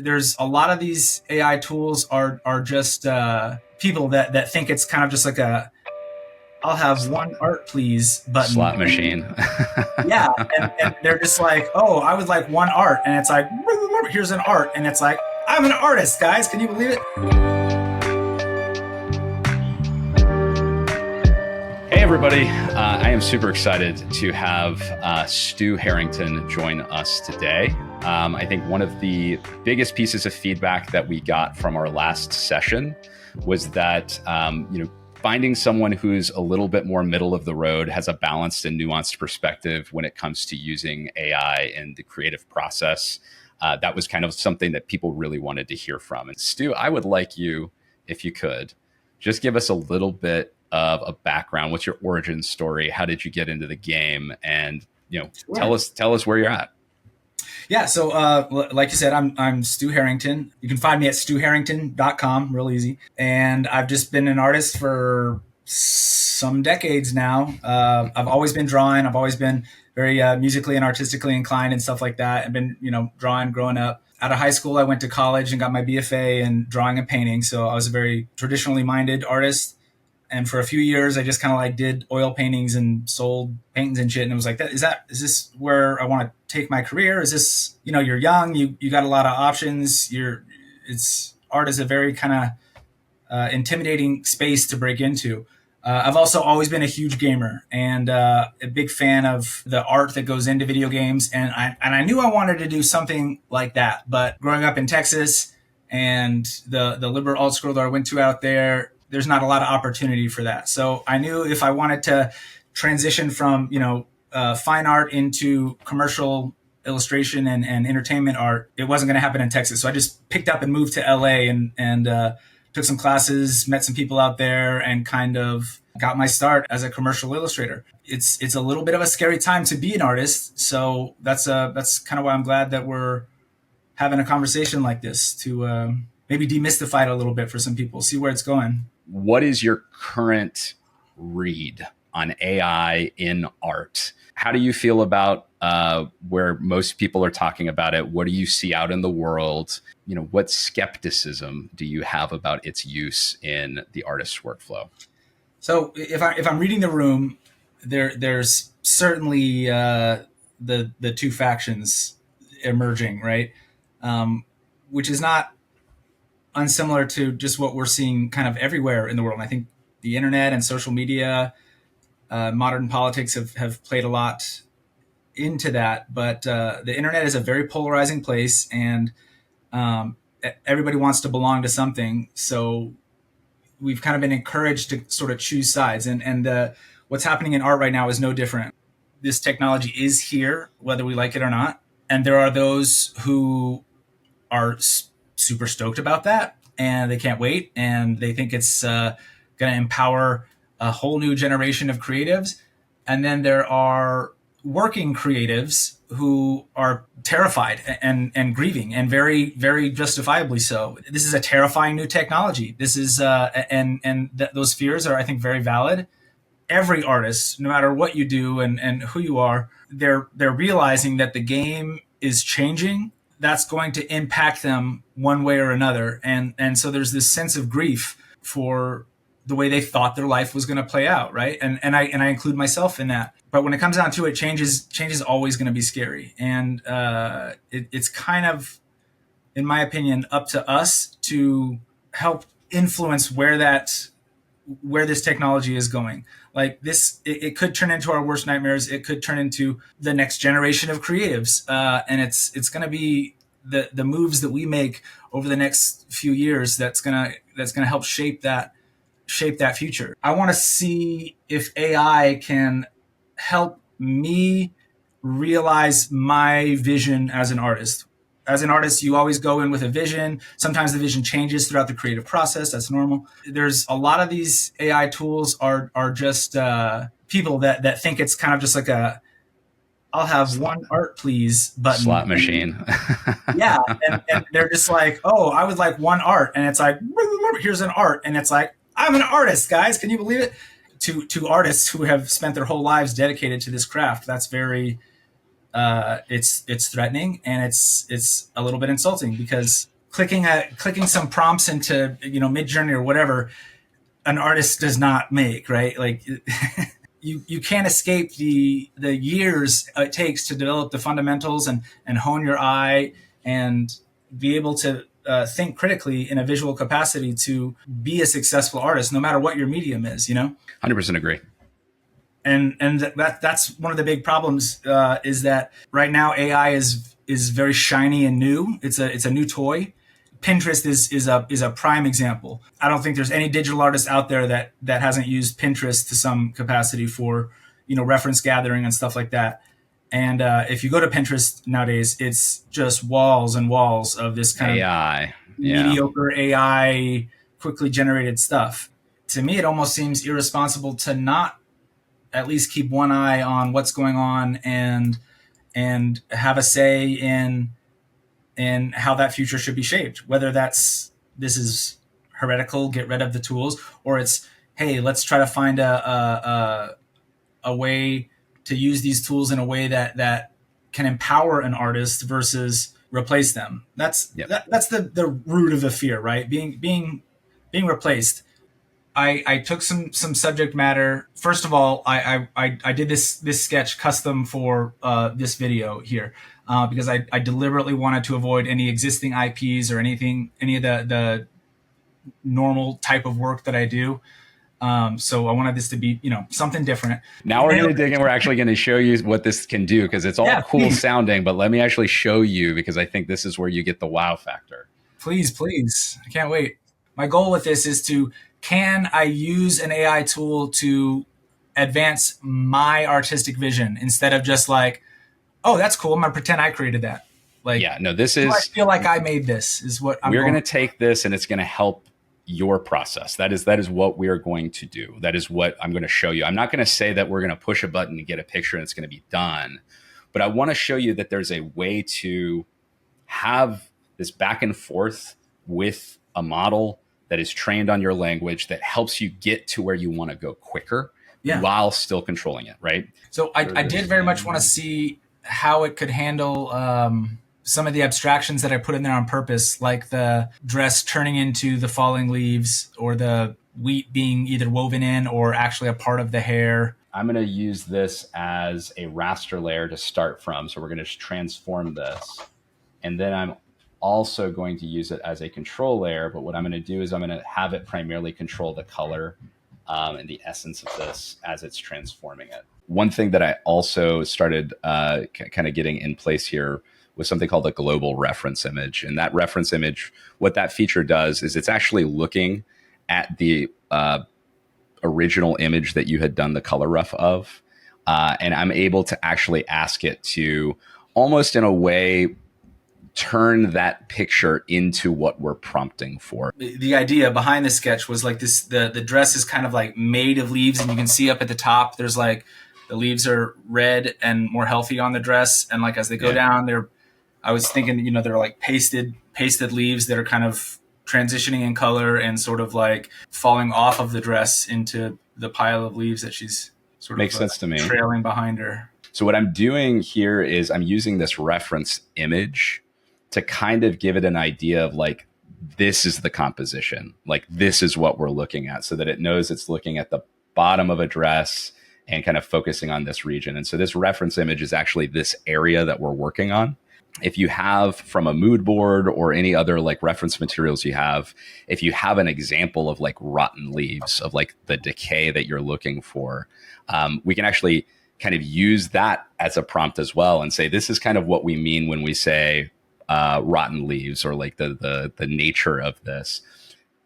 There's a lot of these AI tools are just people that think it's kind of just like a I'll have one art please button. Slot machine. Yeah, and they're just like, oh, I would like one art, and it's like, here's an art, and it's like, I'm an artist, guys. Can you believe it? Hey, everybody. I am super excited to have Stu Harrington join us today. I think one of the biggest pieces of feedback that we got from our last session was that, finding someone who's a little bit more middle of the road, has a balanced and nuanced perspective when it comes to using AI in the creative process. That was kind of something that people really wanted to hear from. And Stu, I would like you, if you could, just give us a little bit of a background. What's your origin story? How did you get into the game? And Sure. tell us where you're at. Yeah, so like you said, I'm Stu Harrington. You can find me at stuharrington.com, real easy. And I've just been an artist for some decades now. I've always been drawing. I've always been very musically and artistically inclined and stuff like that. I've been, drawing growing up. Out of high school, I went to college and got my BFA in drawing and painting. So I was a very traditionally minded artist. And for a few years, I just kind of like did oil paintings and sold paintings and shit. And it was like, is this where I want to take my career? Is this, you're young, you got a lot of options. Art is a very kind of intimidating space to break into. I've also always been a huge gamer and a big fan of the art that goes into video games. And I knew I wanted to do something like that. But growing up in Texas and the liberal alt school that I went to out there's not a lot of opportunity for that. So I knew if I wanted to transition from, fine art into commercial illustration and entertainment art, it wasn't going to happen in Texas. So I just picked up and moved to LA and took some classes, met some people out there, and kind of got my start as a commercial illustrator. It's a little bit of a scary time to be an artist. So that's kind of why I'm glad that we're having a conversation like this to maybe demystify it a little bit for some people, see where it's going. What is your current read on AI in art? How do you feel about where most people are talking about it? What do you see out in the world? What skepticism do you have about its use in the artist's workflow? So if I'm reading the room, there's certainly the two factions emerging, right? Which is not unsimilar to just what we're seeing kind of everywhere in the world. And I think the internet and social media, modern politics have played a lot into that. But the internet is a very polarizing place, and everybody wants to belong to something. So we've kind of been encouraged to sort of choose sides. And what's happening in art right now is no different. This technology is here, whether we like it or not. And there are those who are super stoked about that, and they can't wait, and they think it's going to empower a whole new generation of creatives. And then there are working creatives who are terrified and grieving, and very, very justifiably so. This is a terrifying new technology. This is those fears are, I think, very valid. Every artist, no matter what you do and who you are, they're realizing that the game is changing. That's going to impact them one way or another. And so there's this sense of grief for the way they thought their life was going to play out, right? And I include myself in that. But when it comes down to it, change is always going to be scary. And it's kind of, in my opinion, up to us to help influence where this technology is going. Like this, it could turn into our worst nightmares. It could turn into the next generation of creatives. And it's going to be the moves that we make over the next few years that's going to help shape that future. I want to see if AI can help me realize my vision as an artist. As an artist, you always go in with a vision. Sometimes the vision changes throughout the creative process. That's normal. There's a lot of these AI tools are just people that think it's kind of just like I'll have one art please button. Slot machine. Yeah. And they're just like, oh, I would like one art. And it's like, here's an art. And it's like, I'm an artist, guys. Can you believe it? To artists who have spent their whole lives dedicated to this craft, that's very it's threatening, and it's a little bit insulting, because clicking some prompts into Midjourney or whatever, an artist does not make, right? Like you can't escape the years it takes to develop the fundamentals and hone your eye and be able to think critically in a visual capacity to be a successful artist, no matter what your medium is. 100% agree. And that's one of the big problems, is that right now AI is very shiny and new. It's a new toy. Pinterest is a prime example. I don't think there's any digital artist out there that hasn't used Pinterest to some capacity for reference gathering and stuff like that. And if you go to Pinterest nowadays, it's just walls and walls of this kind AI, of mediocre AI, quickly generated stuff. To me, it almost seems irresponsible to not at least keep one eye on what's going on and have a say in how that future should be shaped. Whether this is heretical, get rid of the tools, or it's, hey, let's try to find a way to use these tools in a way that can empower an artist versus replace them. That's the root of the fear, right? Being replaced. I took some subject matter. First of all, I did this sketch custom for this video here, because I deliberately wanted to avoid any existing IPs or any of the normal type of work that I do. So I wanted this to be something different. Now we're going to dig in. We're actually going to show you what this can do, because it's all cool sounding, but let me actually show you, because I think this is where you get the wow factor. Please. I can't wait. My goal with this is can I use an AI tool to advance my artistic vision instead of just like, oh, that's cool, I'm going to pretend I created that. Like, this is, I feel like I made this is what we're going to take this, and it's going to help your process. That is what we are going to do. That is what I'm going to show you. I'm not going to say that we're going to push a button and get a picture and it's going to be done, but I want to show you that there's a way to have this back and forth with a model that is trained on your language, that helps you get to where you want to go quicker while still controlling it, right? So I did very much want to see how it could handle some of the abstractions that I put in there on purpose, like the dress turning into the falling leaves, or the wheat being either woven in or actually a part of the hair. I'm going to use this as a raster layer to start from. So we're going to just transform this. And then I'm also going to use it as a control layer. But what I'm going to do is I'm going to have it primarily control the color and the essence of this as it's transforming it. One thing that I also started kind of getting in place here was something called a global reference image. And that reference image, what that feature does is it's actually looking at the original image that you had done the color rough of. And I'm able to actually ask it to almost in a way turn that picture into what we're prompting for. The idea behind the sketch was like this, the dress is kind of like made of leaves, and you can see up at the top, there's like the leaves are red and more healthy on the dress. And like, as they go down, I was thinking, they're like pasted leaves that are kind of transitioning in color and sort of like falling off of the dress into the pile of leaves that she's sort of makes sense to me, trailing behind her. So what I'm doing here is I'm using this reference image to kind of give it an idea of like, this is the composition, like this is what we're looking at, so that it knows it's looking at the bottom of a dress and kind of focusing on this region. And so this reference image is actually this area that we're working on. If you have from a mood board or any other like reference materials you have, if you have an example of like rotten leaves, of like the decay that you're looking for, we can actually kind of use that as a prompt as well and say, this is kind of what we mean when we say rotten leaves, or like the nature of this.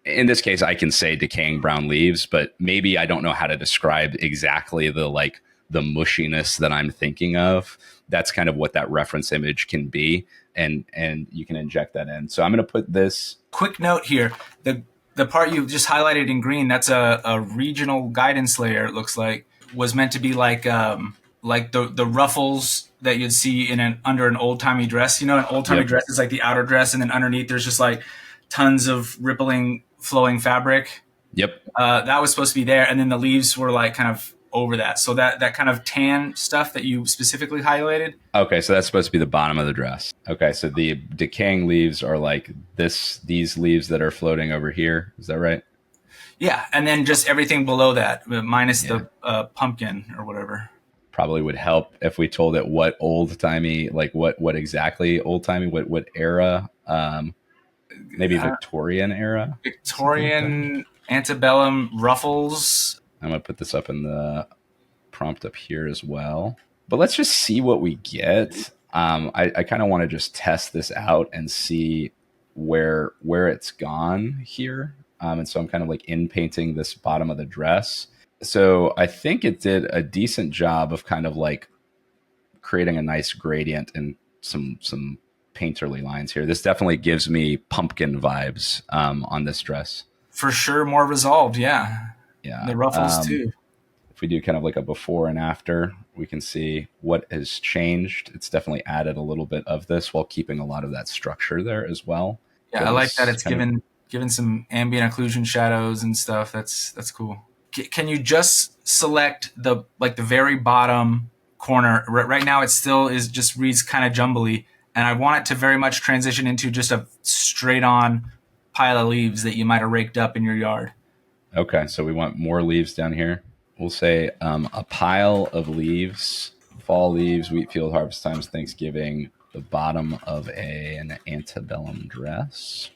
In this case, I can say decaying brown leaves, but maybe I don't know how to describe exactly the mushiness that I'm thinking of. That's kind of what that reference image can be. And you can inject that in. So I'm going to put this. Quick note here. The part you just highlighted in green, that's a regional guidance layer. It looks like was meant to be like the ruffles that you'd see under an old timey dress. An old timey dress is like the outer dress, and then underneath there's just like tons of rippling, flowing fabric. Yep. That was supposed to be there, and then the leaves were like kind of over that. So that kind of tan stuff that you specifically highlighted. Okay, so that's supposed to be the bottom of the dress. Okay, so the decaying leaves are like these leaves that are floating over here. Is that right? Yeah, and then just everything below that, minus Yeah. the pumpkin or whatever. Probably would help if we told it what old timey, like what exactly old timey, what era, maybe Victorian era, something like that. Victorian antebellum ruffles. I'm gonna put this up in the prompt up here as well. But let's just see what we get. I kind of want to just test this out and see where it's gone here. And so I'm kind of like in painting this bottom of the dress. So I think it did a decent job of kind of like creating a nice gradient and some painterly lines here. This definitely gives me pumpkin vibes on this dress. For sure, more resolved. Yeah, Yeah. the ruffles too. If we do kind of like a before and after, we can see what has changed. It's definitely added a little bit of this while keeping a lot of that structure there as well. Yeah, I like that it's given some ambient occlusion shadows and stuff. That's cool. Can you just select the very bottom corner? Right now, it still is just reads kind of jumbly, and I want it to very much transition into just a straight on pile of leaves that you might have raked up in your yard. Okay, so we want more leaves down here. We'll say a pile of leaves, fall leaves, wheat field, harvest times, Thanksgiving, the bottom of an antebellum dress.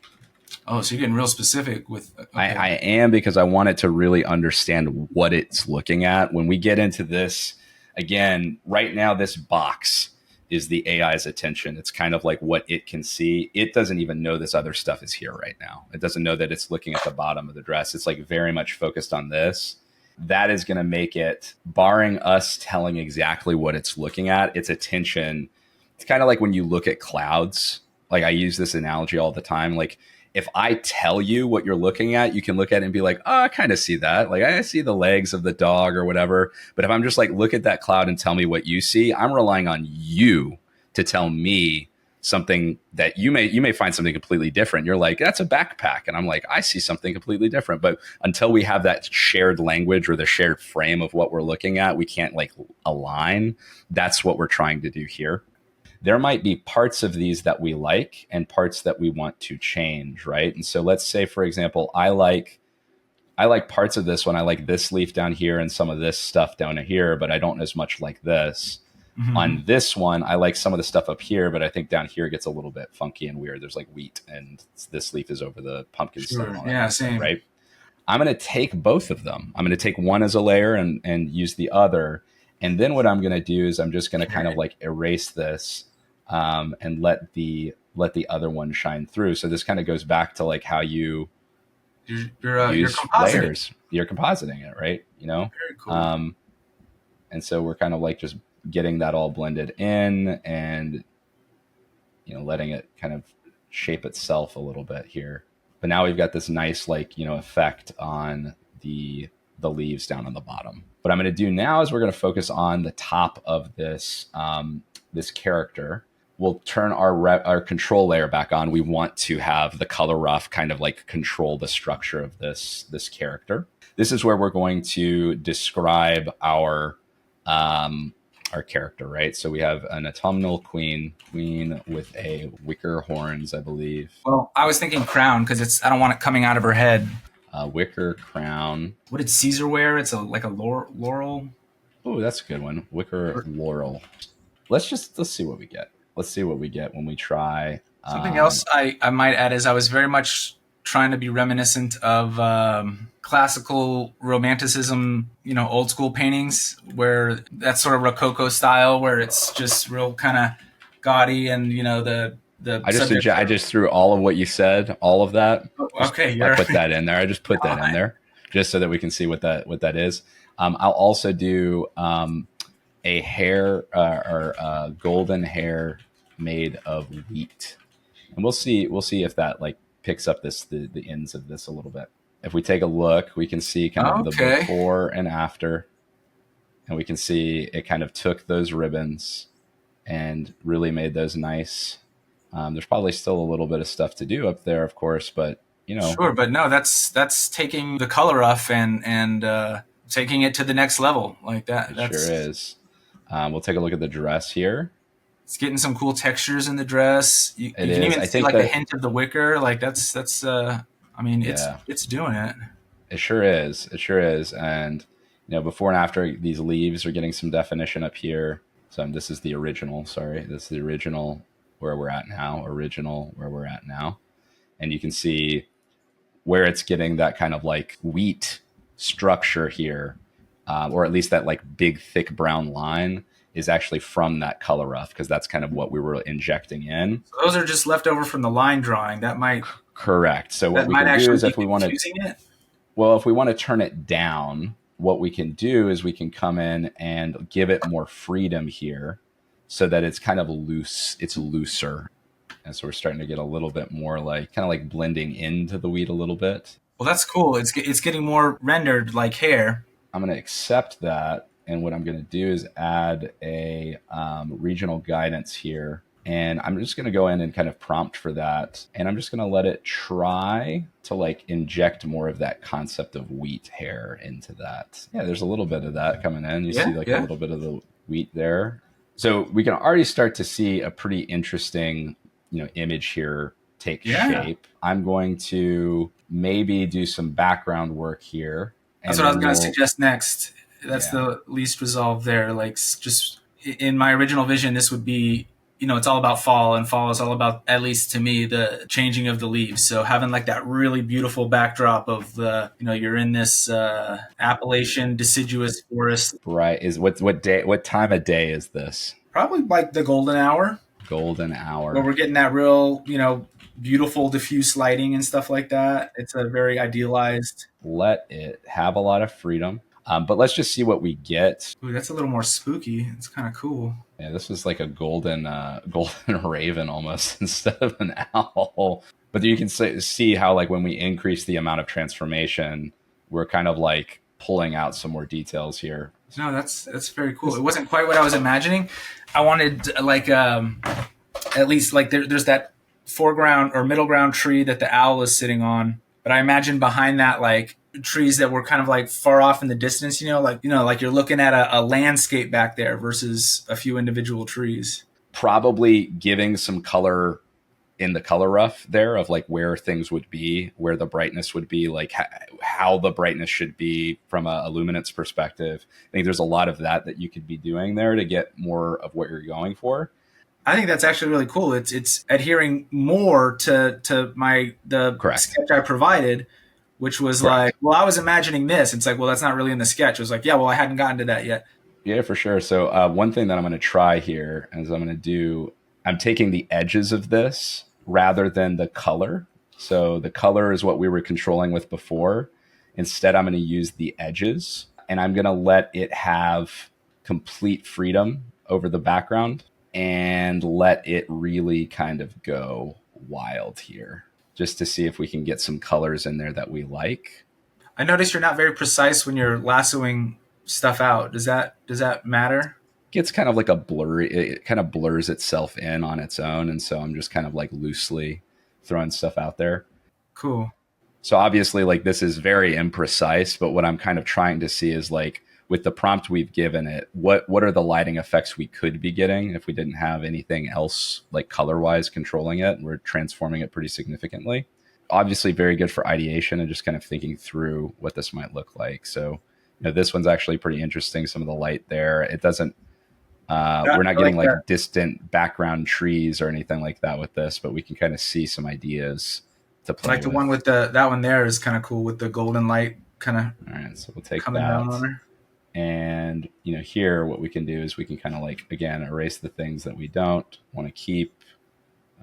Oh, so you're getting real specific with. Okay. I am, because I want it to really understand what it's looking at. When we get into this, again, right now, this box is the AI's attention. It's kind of like what it can see. It doesn't even know this other stuff is here right now. It doesn't know that it's looking at the bottom of the dress. It's like very much focused on this. That is going to make it, barring us telling exactly what it's looking at, its attention. It's kind of like when you look at clouds. Like, I use this analogy all the time. Like, if I tell you what you're looking at, you can look at it and be like, oh, I kind of see that. Like, I see the legs of the dog or whatever. But if I'm just like, look at that cloud and tell me what you see, I'm relying on you to tell me something that you may find something completely different. You're like, that's a backpack. And I'm like, I see something completely different. But until we have that shared language or the shared frame of what we're looking at, we can't like align. That's what we're trying to do here. There might be parts of these that we like and parts that we want to change, right? And so let's say, for example, I like parts of this one. I like this leaf down here and some of this stuff down here, but I don't as much like this. Mm-hmm. On this one, I like some of the stuff up here, but I think down here gets a little bit funky and weird. There's like wheat, and this leaf is over the pumpkin stuff. Yeah, same. Right? I'm going to take both of them. I'm going to take one as a layer and use the other. And then what I'm going to do is I'm just going to kind of like erase this and let the other one shine through. So this kind of goes back to like how you use layers. You're compositing it, right? You know? Very cool. And so we're kind of like just getting that all blended in and, you know, letting it kind of shape itself a little bit here. But now we've got this nice, like, you know, effect on the leaves down on the bottom. What I'm going to do now is we're going to focus on the top of this, this character. We'll turn our control layer back on. We want to have the color rough kind of like control the structure of this character. This is where we're going to describe our character, right? So we have an autumnal queen with a wicker horns, I believe. Well, I was thinking crown because I don't want it coming out of her head. Wicker crown. What did Caesar wear? It's like a laurel. Oh, that's a good one. Wicker laurel. Let's see what we get. Let's see what we get when we try. Something else I might add is I was very much trying to be reminiscent of classical romanticism, you know, old school paintings where that sort of Rococo style where it's just real kind of gaudy and, you know, the I just threw all of what you said, all of that. Okay, I put that in there. I just put that in there just so that we can see what that is. I'll also do a hair or golden hair made of wheat, and we'll see if that like picks up the ends of this a little bit. If we take a look, we can see kind of the before and after, and we can see it kind of took those ribbons and really made those nice. There's probably still a little bit of stuff to do up there, of course, but you know. Sure, but no, that's taking the color off and taking it to the next level like that. It sure is. We'll take a look at the dress here. It's getting some cool textures in the dress. You It can is. even I see think like a that, hint of the wicker. Like that's I mean, yeah, it's doing it. it sure is. It sure is. And, before and after, these leaves are getting some definition up here. So this is the original. Sorry. This is the original where we're at now. Original where we're at now. And you can see where it's getting that kind of like wheat structure here, or at least that like big, thick brown line is actually from that color rough, because that's kind of what we were injecting in. So those are just left over from the line drawing. Correct. So what That we might can do actually is be if we want to, confusing it. well, if we want to turn it down, what we can do is we can come in and give it more freedom here so that it's kind of loose. It's looser. And so we're starting to get a little bit more like kind of like blending into the wheat a little bit. Well, that's cool. It's getting more rendered like hair. I'm going to accept that. And what I'm going to do is add a regional guidance here. And I'm just going to go in and kind of prompt for that. And I'm just going to let it try to like inject more of that concept of wheat hair into that. Yeah, there's a little bit of that coming in. You see like a little bit of the wheat there. So we can already start to see a pretty interesting, image here take shape. I'm going to maybe do some background work here. That's what I was going to suggest next. That's the least resolved there. Like just in my original vision, this would be, it's all about fall, and fall is all about, at least to me, the changing of the leaves. So having like that really beautiful backdrop of the, you're in this Appalachian deciduous forest. Right. Is what time of day is this? Probably like the golden hour. Golden hour. Where we're getting that real, beautiful diffuse lighting and stuff like that. It's a very idealized. Let it have a lot of freedom. But let's just see what we get. Ooh, that's a little more spooky. It's kind of cool. Yeah, this was like a golden raven almost instead of an owl. But you can see how like when we increase the amount of transformation, we're kind of like pulling out some more details here. No, that's very cool. It wasn't quite what I was imagining. I wanted like at least like there's that foreground or middle ground tree that the owl is sitting on, but I imagined behind that like trees that were kind of like far off in the distance, like you're looking at a landscape back there versus a few individual trees. Probably giving some color in the color rough there of like where things would be, where the brightness would be, like how the brightness should be from a luminance perspective. I think there's a lot of that you could be doing there to get more of what you're going for. I think that's actually really cool. It's adhering more to the sketch I provided, which was like, well, I was imagining this. It's like, well, that's not really in the sketch. It was like, yeah, well, I hadn't gotten to that yet. Yeah, for sure. So one thing that I'm going to try here is I'm taking the edges of this rather than the color. So the color is what we were controlling with before. Instead, I'm going to use the edges, and I'm going to let it have complete freedom over the background and let it really kind of go wild here, just to see if we can get some colors in there that we like. I notice you're not very precise when you're lassoing stuff out. Does that matter? It's kind of like a blurry, it kind of blurs itself in on its own. And so I'm just kind of like loosely throwing stuff out there. Cool. So obviously like this is very imprecise, but what I'm kind of trying to see is like with the prompt we've given it, what are the lighting effects we could be getting if we didn't have anything else like color wise controlling it. We're transforming it pretty significantly. Obviously very good for ideation and just kind of thinking through what this might look like. So, this one's actually pretty interesting. Some of the light there, it doesn't, we're not getting like distant background trees or anything like that with this, but we can kind of see some ideas to play with. Like the one with that one there is kind of cool with the golden light kind of. All right, so we'll take coming that down on her. And here what we can do is we can kind of like, again, erase the things that we don't want to keep.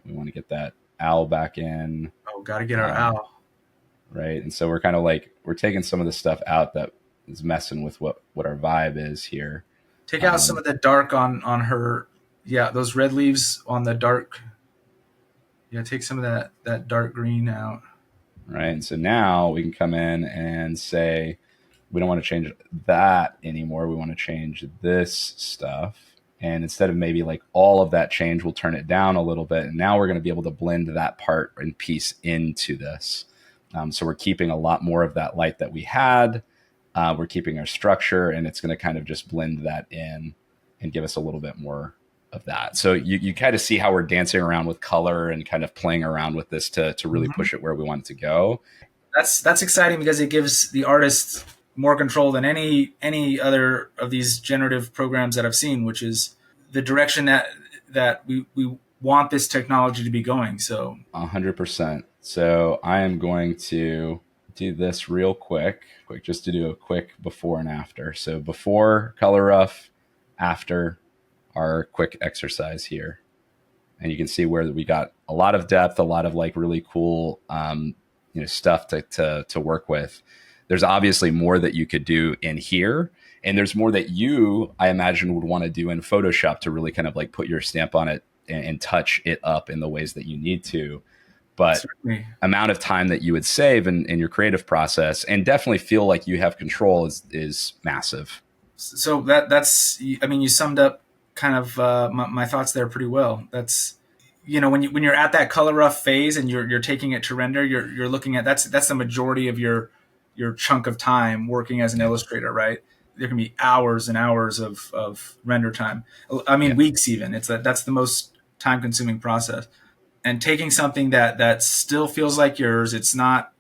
We want to get that owl back in. Oh, got to get our owl. Right. And so we're kind of like, we're taking some of the stuff out that is messing with what our vibe is here. Take out some of the dark on her. Yeah, those red leaves on the dark. Yeah, take some of that dark green out. Right. And so now we can come in and say, we don't want to change that anymore. We want to change this stuff. And instead of maybe like all of that change, we'll turn it down a little bit. And now we're going to be able to blend that part and piece into this. So we're keeping a lot more of that light that we had, We're keeping our structure, and it's going to kind of just blend that in and give us a little bit more of that. So you kind of see how we're dancing around with color and kind of playing around with this to really Mhm. push it where we want it to go. That's exciting because it gives the artist more control than any other of these generative programs that I've seen, which is the direction that we want this technology to be going. So 100%. So I am going to do this real quick, just to do a quick before and after. So before color rough, after our quick exercise here. And you can see where we got a lot of depth, a lot of like really cool, stuff to work with. There's obviously more that you could do in here, and there's more that you, I imagine, would want to do in Photoshop to really kind of like put your stamp on it and touch it up in the ways that you need to. But certainly, amount of time that you would save in your creative process and definitely feel like you have control is massive. so that's I mean, you summed up kind of my thoughts there pretty well. That's when you're at that color rough phase and you're taking it to render, you're looking at that's the majority of your chunk of time working as an Yeah. illustrator, right? There can be hours and hours of render time. I mean, Yeah. weeks even. That's the most time consuming process. And taking something that still feels like yours, it's not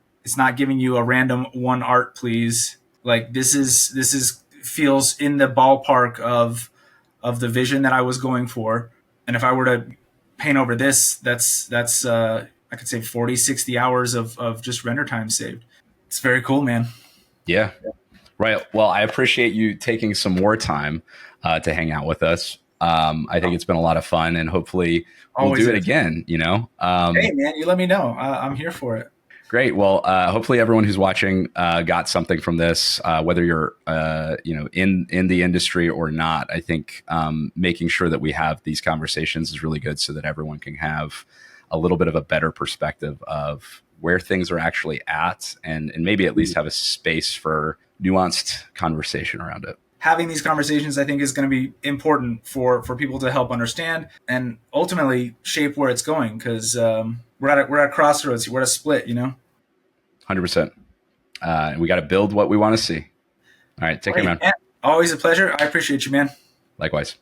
giving you a random one art please. Like this is feels in the ballpark of the vision that I was going for. And if I were to paint over this, that's I could say 40, 60 hours of just render time saved. It's very cool, man. Yeah. Right. Well, I appreciate you taking some more time to hang out with us. I think it's been a lot of fun, and hopefully we'll Always do it is. again. Hey, man, you let me know. I'm here for it. Great. Well, hopefully everyone who's watching got something from this, whether you're in the industry or not. I think making sure that we have these conversations is really good, so that everyone can have a little bit of a better perspective of where things are actually at, and maybe at least have a space for nuanced conversation around it. Having these conversations, I think, is going to be important for people to help understand and ultimately shape where it's going. Because we're at a crossroads. We're at a split. 100%. And we got to build what we want to see. All right. Take care, Hey, man. man, always a pleasure. I appreciate you, man. Likewise.